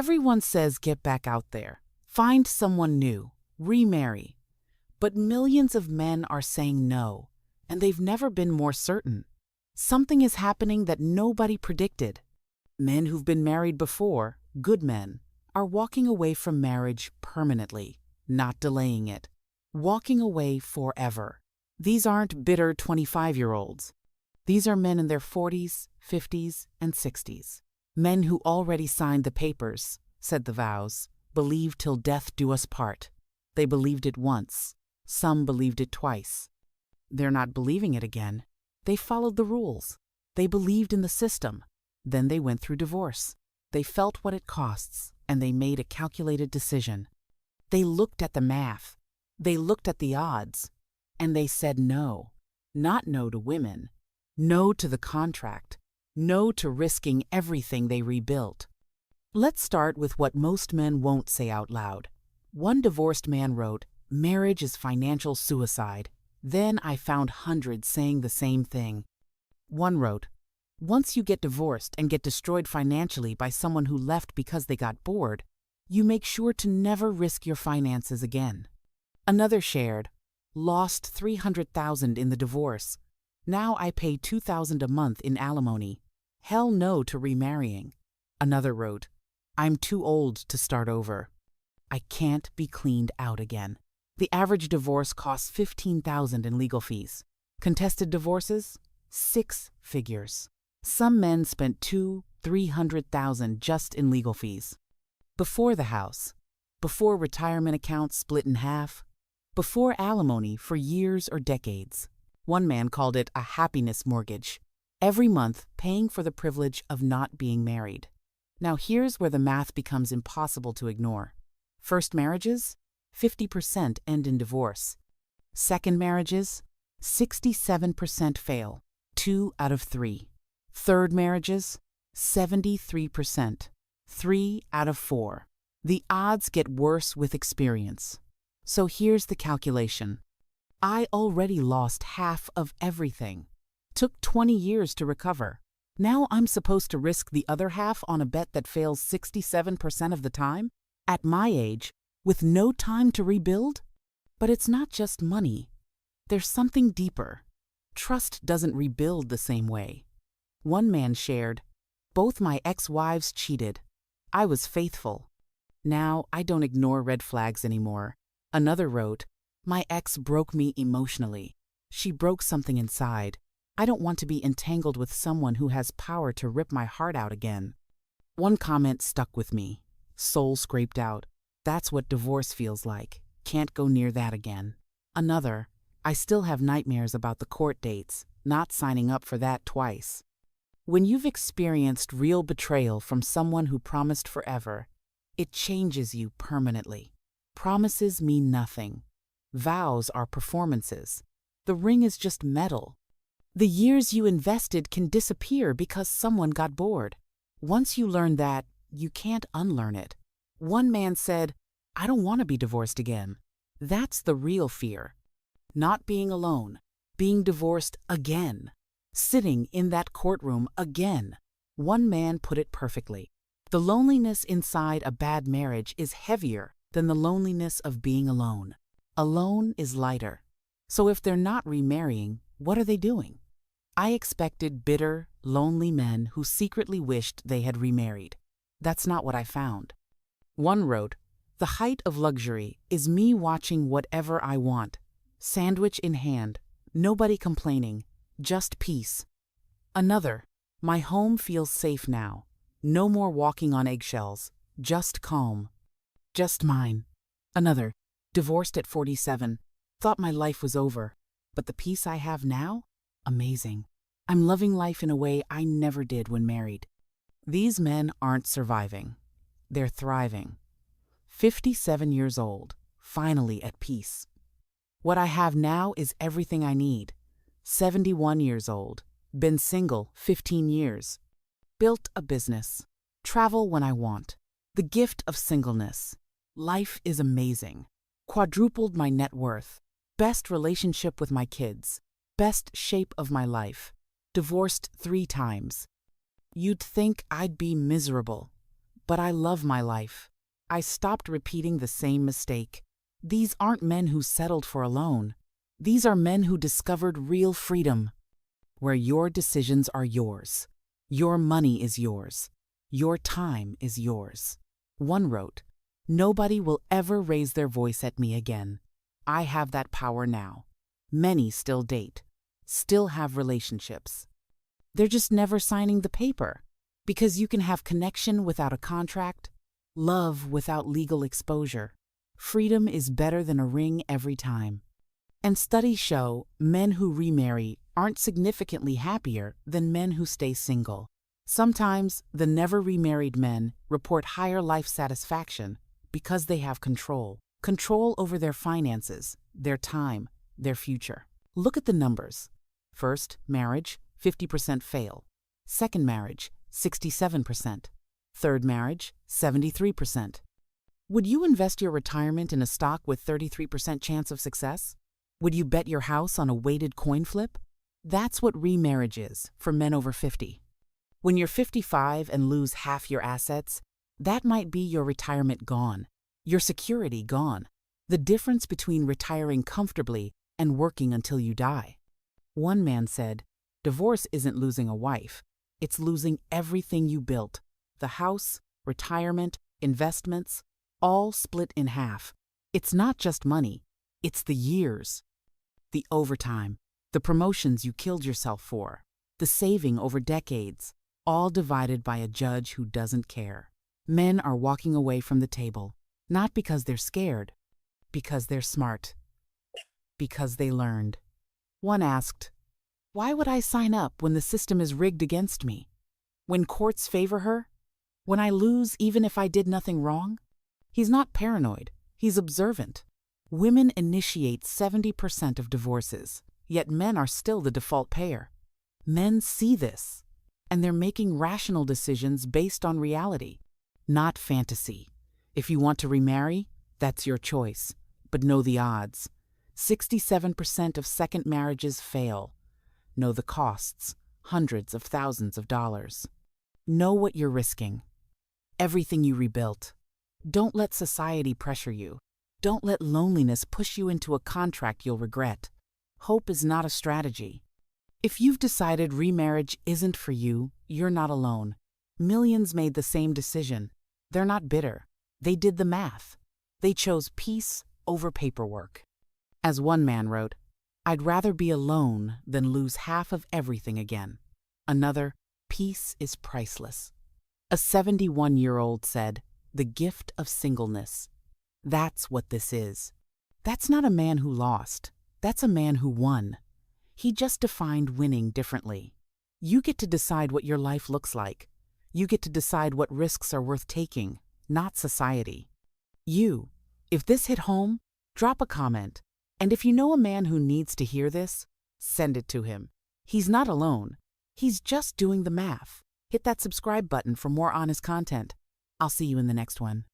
Everyone says get back out there, find someone new, remarry. But millions of men are saying no, and they've never been more certain. Something is happening that nobody predicted. Men who've been married before, good men, are walking away from marriage permanently, not delaying it. Walking away forever. These aren't bitter 25-year-olds. These are men in their 40s, 50s, and 60s. Men who already signed the papers, said the vows, believed till death do us part. They believed it once. Some believed it twice. They're not believing it again. They followed the rules. They believed in the system. Then they went through divorce. They felt what it costs, and they made a calculated decision. They looked at the math. They looked at the odds. And they said no. Not no to women. No to the contract. No to risking everything they rebuilt. Let's start with what most men won't say out loud. One divorced man wrote, "Marriage is financial suicide." Then I found hundreds saying the same thing. One wrote, "Once you get divorced and get destroyed financially by someone who left because they got bored, you make sure to never risk your finances again." Another shared, "Lost $300,000 in the divorce. Now I pay $2,000 a month in alimony. Hell no to remarrying." Another wrote, "I'm too old to start over. I can't be cleaned out again." The average divorce costs $15,000 in legal fees. Contested divorces? 6 figures. Some men spent $200,000-300,000 just in legal fees. Before the house, before retirement accounts split in half, before alimony for years or decades. One man called it a happiness mortgage, every month paying for the privilege of not being married. Now here's where the math becomes impossible to ignore. First marriages? 50% end in divorce. Second marriages? 67% fail, 2 out of 3. Third marriages? 73%, 3 out of 4. The odds get worse with experience. So here's the calculation. I already lost half of everything. Took 20 years to recover. Now I'm supposed to risk the other half on a bet that fails 67% of the time? At my age, with no time to rebuild? But it's not just money. There's something deeper. Trust doesn't rebuild the same way. One man shared, "Both my ex-wives cheated. I was faithful. Now I don't ignore red flags anymore." Another wrote, "My ex broke me emotionally. She broke something inside. I don't want to be entangled with someone who has power to rip my heart out again." One comment stuck with me. Soul scraped out. "That's what divorce feels like. Can't go near that again." Another, "I still have nightmares about the court dates, not signing up for that twice." When you've experienced real betrayal from someone who promised forever, it changes you permanently. Promises mean nothing. Vows are performances. The ring is just metal. The years you invested can disappear because someone got bored. Once you learn that, you can't unlearn it. One man said, "I don't want to be divorced again." That's the real fear. Not being alone, being divorced again, sitting in that courtroom again. One man put it perfectly. The loneliness inside a bad marriage is heavier than the loneliness of being alone. Alone is lighter. So if they're not remarrying, what are they doing? I expected bitter, lonely men who secretly wished they had remarried. That's not what I found. One wrote, "The height of luxury is me watching whatever I want. Sandwich in hand, nobody complaining, just peace." Another, "My home feels safe now. No more walking on eggshells, just calm. Just mine." Another, "Divorced at 47, thought my life was over, but the peace I have now? Amazing. I'm loving life in a way I never did when married." These men aren't surviving. They're thriving. 57 years old, finally at peace. "What I have now is everything I need." 71 years old, been single 15 years. Built a business. Travel when I want. The gift of singleness. Life is amazing. Quadrupled my net worth. Best relationship with my kids. Best shape of my life. Divorced 3 times. You'd think I'd be miserable. But I love my life. I stopped repeating the same mistake. These aren't men who settled for alone. These are men who discovered real freedom, where your decisions are yours. Your money is yours. Your time is yours. One wrote, "Nobody will ever raise their voice at me again. I have that power now." Many still date, still have relationships. They're just never signing the paper, because you can have connection without a contract, love without legal exposure. Freedom is better than a ring every time. And studies show men who remarry aren't significantly happier than men who stay single. Sometimes the never remarried men report higher life satisfaction because they have control over their finances, their time, their future. Look at the numbers. First marriage, 50% fail. Second marriage, 67%. Third marriage, 73%. Would you invest your retirement in a stock with 33% chance of success? Would you bet your house on a weighted coin flip? That's what remarriage is for men over 50. When you're 55 and lose half your assets, that might be your retirement gone, your security gone. The difference between retiring comfortably and working until you die. One man said, "Divorce isn't losing a wife, it's losing everything you built. The house, retirement, investments, all split in half. It's not just money, it's the years. The overtime, the promotions you killed yourself for, the saving over decades, all divided by a judge who doesn't care." Men are walking away from the table, not because they're scared, because they're smart, because they learned. One asked, "Why would I sign up when the system is rigged against me? When courts favor her? When I lose even if I did nothing wrong?" He's not paranoid, he's observant. Women initiate 70% of divorces, yet men are still the default payer. Men see this, and they're making rational decisions based on reality, not fantasy. If you want to remarry, that's your choice, but know the odds. 67% of second marriages fail. Know the costs, hundreds of thousands of dollars. Know what you're risking. Everything you rebuilt. Don't let society pressure you. Don't let loneliness push you into a contract you'll regret. Hope is not a strategy. If you've decided remarriage isn't for you, you're not alone. Millions made the same decision. They're not bitter. They did the math. They chose peace over paperwork. As one man wrote, "I'd rather be alone than lose half of everything again." Another, "Peace is priceless." A 71-year-old said, "The gift of singleness." That's what this is. That's not a man who lost. That's a man who won. He just defined winning differently. You get to decide what your life looks like. You get to decide what risks are worth taking, not society. If this hit home, drop a comment. And if you know a man who needs to hear this, send it to him. He's not alone. He's just doing the math. Hit that subscribe button for more honest content. I'll see you in the next one.